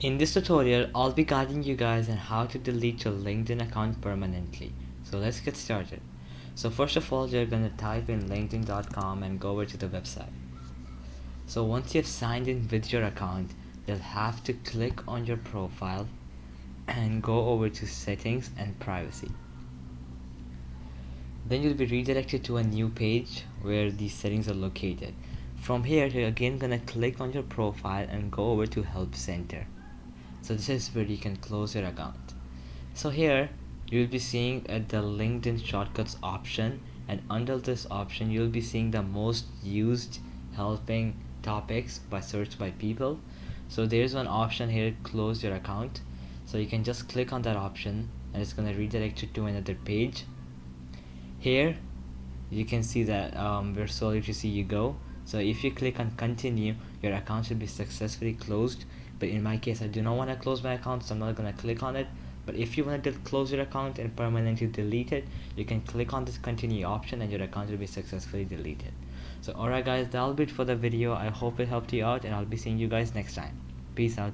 In this tutorial, I'll be guiding you guys on how to delete your LinkedIn account permanently. So let's get started. So first of all, you're gonna type in linkedin.com and go over to the website. So once you've signed in with your account, you'll have to click on your profile and go over to settings and privacy. Then you'll be redirected to a new page where these settings are located. From here, you're again gonna click on your profile and go over to help center. So this is where you can close your account. So here you'll be seeing the LinkedIn shortcuts option, and under this option you'll be seeing the most used helping topics by search by people. So there's one option here, close your account. So you can just click on that option and it's going to redirect you to another page. Here you can see that where Solitary you go. So if you click on continue, your account should be successfully closed. But in my case, I do not want to close my account, so I'm not going to click on it. But if you want to close your account and permanently delete it, you can click on this continue option and your account will be successfully deleted. So alright guys, that'll be it for the video. I hope it helped you out, and I'll be seeing you guys next time. Peace out.